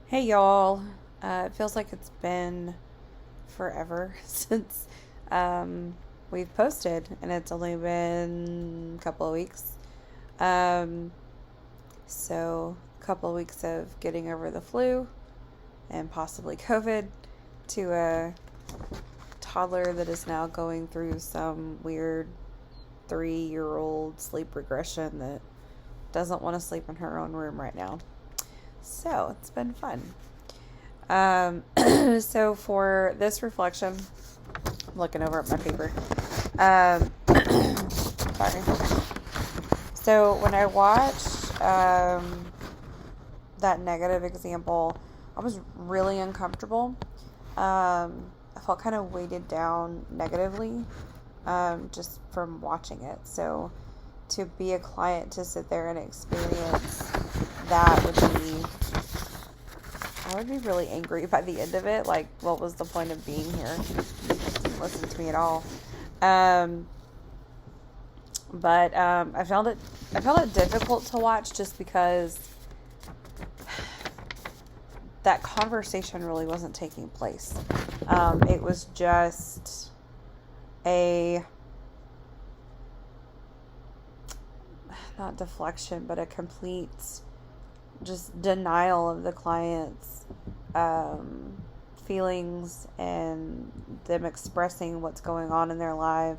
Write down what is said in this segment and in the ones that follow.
Hey y'all. It feels like it's been forever since um, we've posted, and it's only been a couple of weeks. Um, so, a couple of weeks of getting over the flu and possibly COVID to a toddler that is now going through some weird 3-year old sleep regression that doesn't want to sleep in her own room right now. So, it's been fun. So for this reflection, I'm looking over at my paper. Um, sorry. So when I watched that negative example, I was really uncomfortable. I felt kind of weighted down negatively just from watching it. So to be a client to sit there and experience that I would be really angry by the end of it. Like, what was the point of being here? Didn't listen to me at all. Um, but I found it difficult to watch just because that conversation really wasn't taking place. It was just a not deflection, but a complete just denial of the client's um, feelings and them expressing what's going on in their life.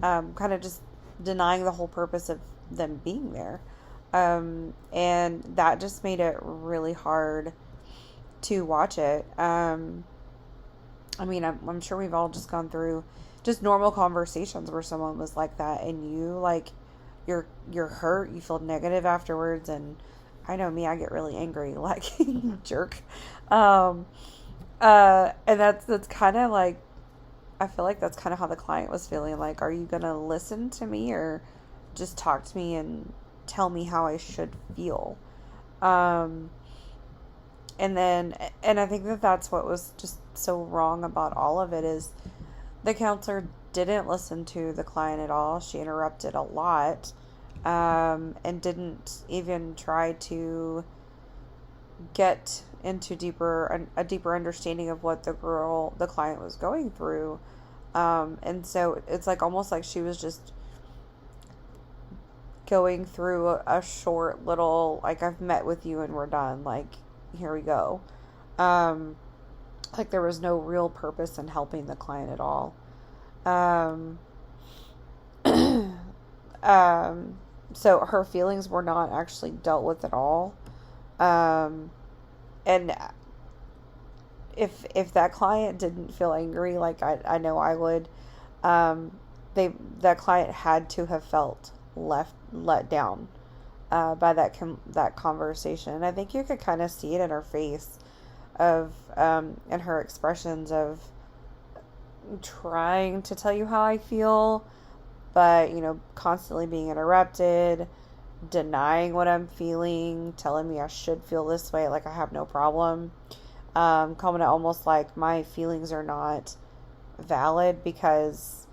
Kind of just denying the whole purpose of them being there. And that just made it really hard to watch it. I'm sure we've all just gone through just normal conversations where someone was like that, and you like you're hurt, you feel negative afterwards, and I know me, I get really angry, like jerk. Um, and that's kind of like I feel like that's kind of how the client was feeling. Like, are you gonna listen to me or just talk to me and tell me how I should feel? Um, and I think that that's what was just so wrong about all of it is the counselor didn't listen to the client at all. She interrupted a lot, and didn't even try to get into a deeper understanding of what the client was going through. And so it's like almost like she was just going through a short little, like, I've met with you and we're done. Like, here we go. Um, like there was no real purpose in helping the client at all. Um, um, so her feelings were not actually dealt with at all. Um, and if that client didn't feel angry, like I know I would, um, that client had to have felt let down by that conversation. And I think you could kind of see it in her face of in her expressions of trying to tell you how I feel, but constantly being interrupted, denying what I'm feeling, telling me I should feel this way, like I have no problem. Calling it almost like my feelings are not valid because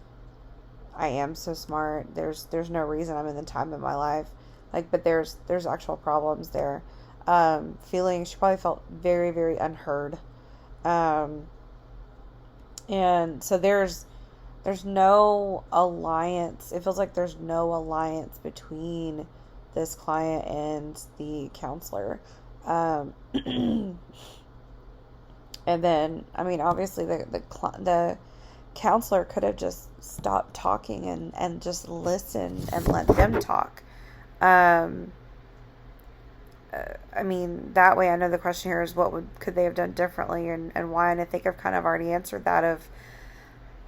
I am so smart. There's no reason I'm in the time of my life. Like, but there's actual problems there. Feeling she probably felt very, very unheard. Um, and so there's no alliance. It feels like there's no alliance between this client and the counselor. Um, and then, I mean, obviously the counselor could have just stopped talking and just listened and let them talk. Um, I mean, that way I know the question here is could they have done differently and why? And I think I've kind of already answered that of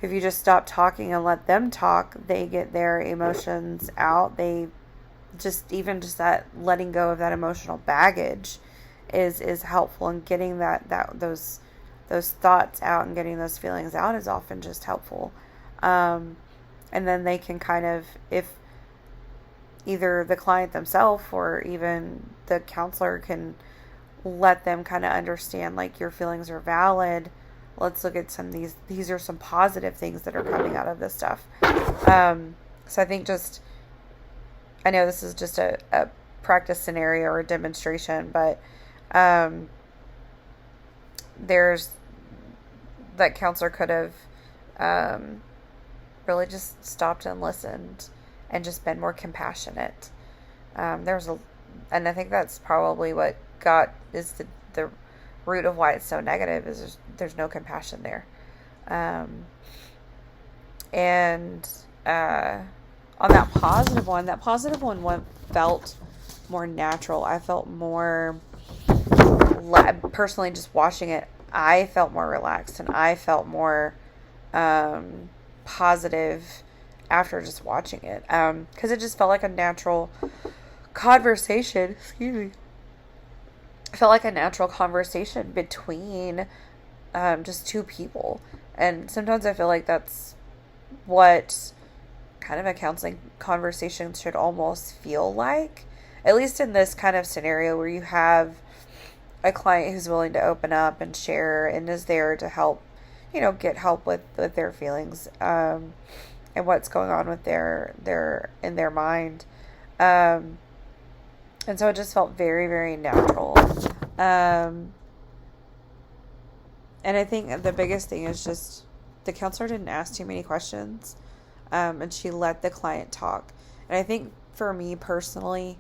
if you just stop talking and let them talk, they get their emotions out. They just that letting go of that emotional baggage is helpful, and getting those thoughts out and getting those feelings out is often just helpful. And then they can kind of, if either the client themselves or even the counselor can let them kind of understand, like, your feelings are valid. Let's look at some of these are some positive things that are coming out of this stuff. So I think I know this is just a practice scenario or a demonstration, but there's that counselor could have really just stopped and listened and just been more compassionate. And I think that's probably what is the root of why it's so negative, is there's no compassion there. And on that positive one felt more natural. I felt more, personally, just watching it, I felt more relaxed and I felt more positive after just watching it, because it just felt like a natural conversation. Excuse me. It felt like a natural conversation between just two people. And sometimes I feel like that's what kind of a counseling conversation should almost feel like, at least in this kind of scenario where you have a client who's willing to open up and share and is there to help, get help with their feelings, and what's going on with in their mind. And so it just felt very, very natural. And I think the biggest thing is just the counselor didn't ask too many questions, and she let the client talk. And I think for me personally,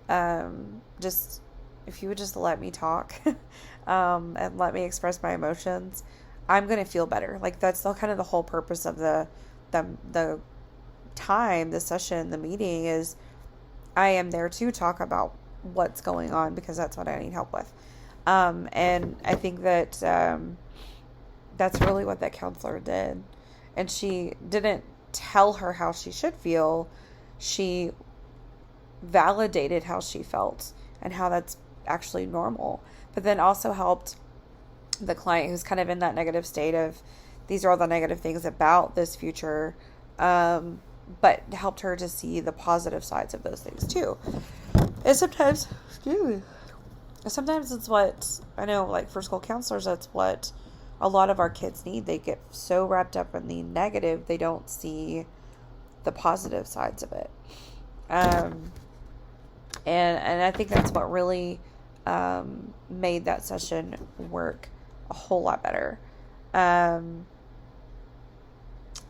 just if you would just let me talk and let me express my emotions, I'm going to feel better. Like, that's kind of the whole purpose of the time, the session, the meeting, is I am there to talk about what's going on because that's what I need help with. And I think that that's really what that counselor did. And she didn't tell her how she should feel. She validated how she felt and how that's actually normal, but then also helped the client who's kind of in that negative state of, these are all the negative things about this future, but helped her to see the positive sides of those things too. And sometimes it's what I know, like for school counselors, that's what a lot of our kids need. They get so wrapped up in the negative, they don't see the positive sides of it. And I think that's what really made that session work a whole lot better.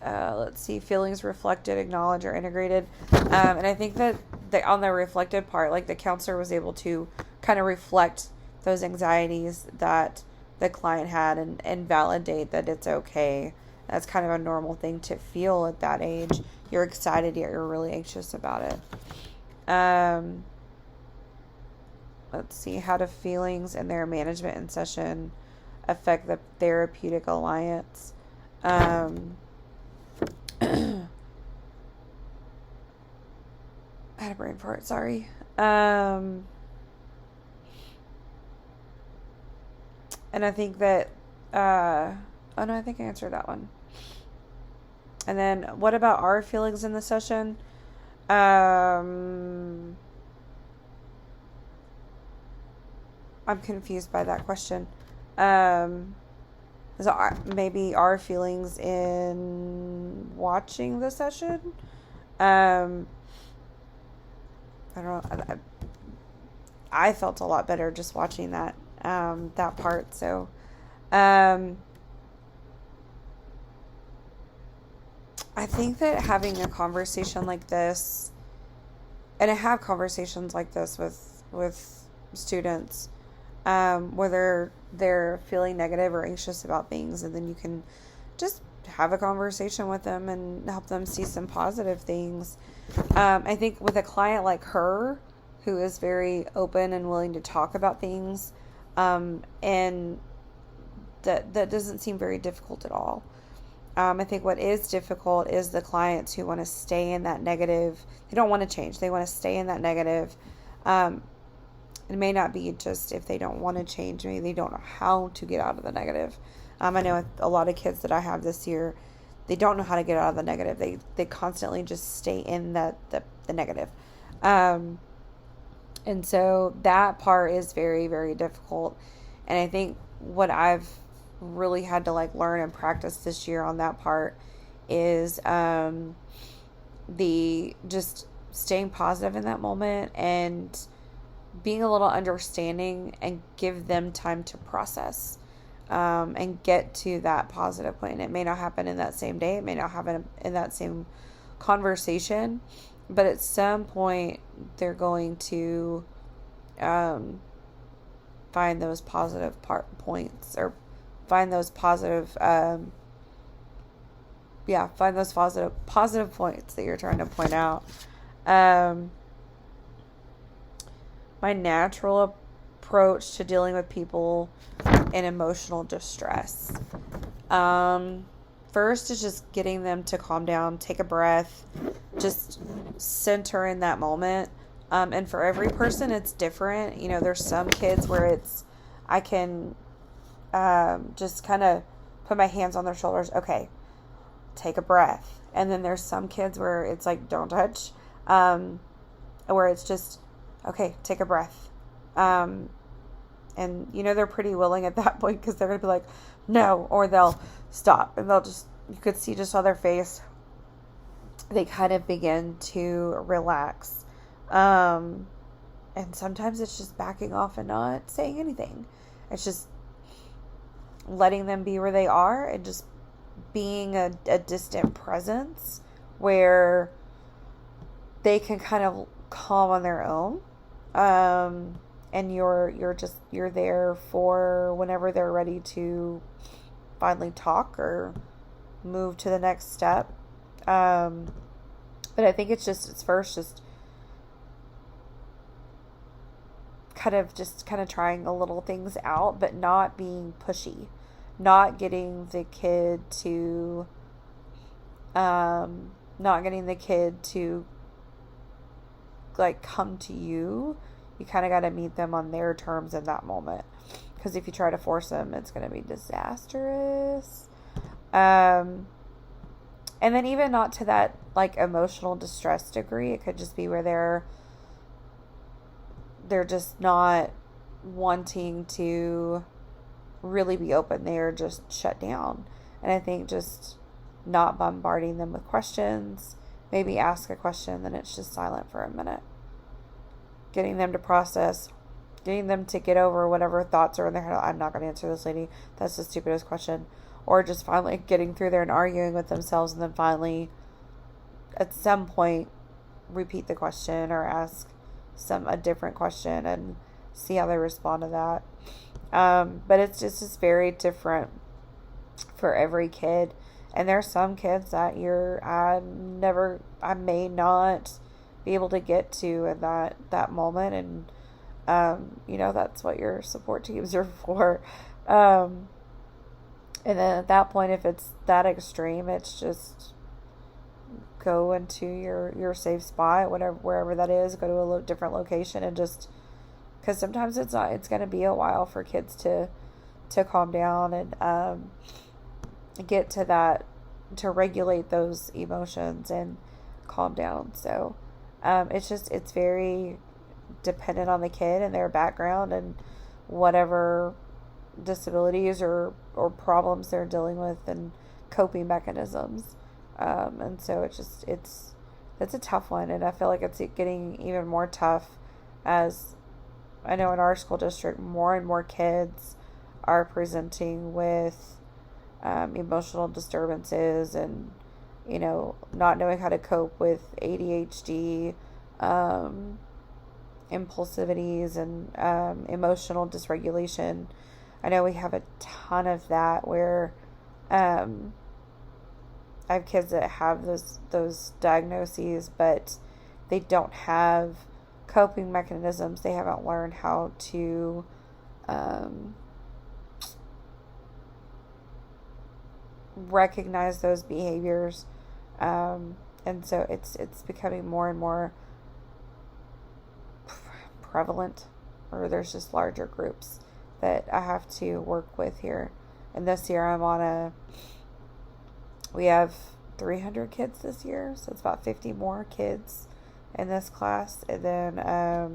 Let's see, feelings reflected, acknowledged, or integrated. And I think that on the reflected part, like the counselor was able to kind of reflect those anxieties that the client had and validate that it's okay. That's kind of a normal thing to feel at that age. You're excited, yet you're really anxious about it. Let's see, how do feelings and their management in session affect the therapeutic alliance? I had a brain fart, sorry. And I think that, I think I answered that one. And then what about our feelings in the session? I'm confused by that question. So maybe our feelings in watching the session? I don't know. I felt a lot better just watching that part. So, I think that having a conversation like this, and I have conversations like this with students, where they're feeling negative or anxious about things, and then you can just have a conversation with them and help them see some positive things. I think with a client like her, who is very open and willing to talk about things, and that doesn't seem very difficult at all. I think what is difficult is the clients who want to stay in that negative. They don't want to change. They want to stay in that negative. It may not be just if they don't want to change, maybe they don't know how to get out of the negative. I know a lot of kids that I have this year, they don't know how to get out of the negative. They constantly just stay in the negative. And so that part is very, very difficult. And I think what I've really had to learn and practice this year on that part is the just staying positive in that moment and being a little understanding and give them time to process. and get to that positive point. It may not happen in that same day. It may not happen in that same conversation, but at some point they're going to find those positive points, or find those positive find those positive points that you're trying to point out. My natural approach to dealing with people in emotional distress, first is just getting them to calm down, take a breath, just center in that moment. And for every person, it's different. There's some kids where I can just kind of put my hands on their shoulders. Okay, take a breath. And then there's some kids where it's like, don't touch. Where it's just, okay, take a breath. And they're pretty willing at that point, because they're going to be like, no, or they'll stop, and you could see just on their face, they kind of begin to relax. And sometimes it's just backing off and not saying anything. It's just letting them be where they are, and just being a distant presence where they can kind of calm on their own. And you're there for whenever they're ready to finally talk or move to the next step. But I think it's first just kind of trying a little things out, but not being pushy, not getting the kid to like come to you. You kind of got to meet them on their terms in that moment, because if you try to force them, it's going to be disastrous. And then even not to that like emotional distress degree. It could just be where they're just not wanting to really be open. They're just shut down. And I think just not bombarding them with questions, maybe ask a question, then it's just silent for a minute. Getting them to process, getting them to get over whatever thoughts are in their head. I'm not going to answer this lady. That's the stupidest question. Or just finally getting through there and arguing with themselves, and then finally, at some point, repeat the question or ask a different question and see how they respond to that. But it's just very different for every kid. And there are some kids that I may not be able to get to in that moment. And, that's what your support teams are for. And then at that point, if it's that extreme, it's just go into your safe spot, wherever that is, go to a different location, and just, because sometimes it's going to be a while for kids to calm down and get to that, to regulate those emotions and calm down. So it's very dependent on the kid and their background and whatever disabilities or problems they're dealing with and coping mechanisms. And so it's a tough one, and I feel like it's getting even more tough, as I know in our school district, more and more kids are presenting with emotional disturbances and, not knowing how to cope with ADHD, impulsivities, and emotional dysregulation. I know we have a ton of that, where I have kids that have those diagnoses, but they don't have coping mechanisms. They haven't learned how to recognize those behaviors, and so it's becoming more and more prevalent, or there's just larger groups that I have to work with here. And this year we have 300 kids this year, so it's about 50 more kids in this class. And then I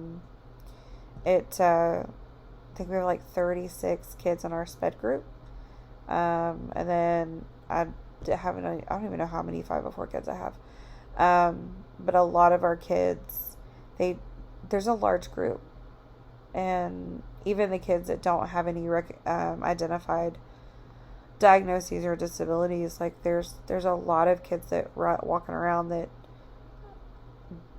think we have like 36 kids in our SPED group. And then I don't even know how many 504 kids I have. But a lot of our kids, there's a large group, And even the kids that don't have any identified diagnoses or disabilities, like there's a lot of kids that walking around that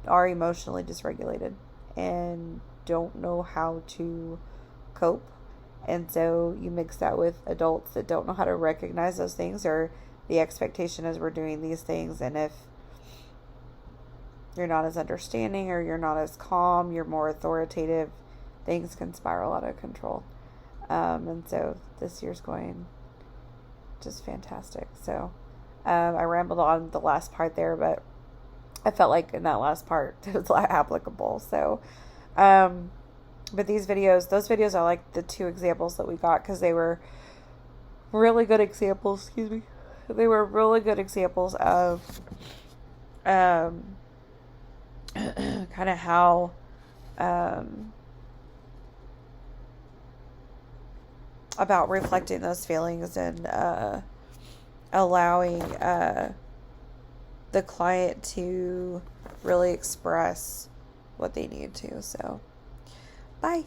are emotionally dysregulated and don't know how to cope. And so you mix that with adults that don't know how to recognize those things, or the expectation is we're doing these things, and if you're not as understanding or you're not as calm, you're more authoritative, things can spiral out of control. And so this year's going just fantastic. So I rambled on the last part there, but I felt like in that last part it was applicable. So but those videos are like the two examples that we got, because they were really good examples. They were really good examples of kind of how about reflecting those feelings and allowing the client to really express what they need to. So, bye.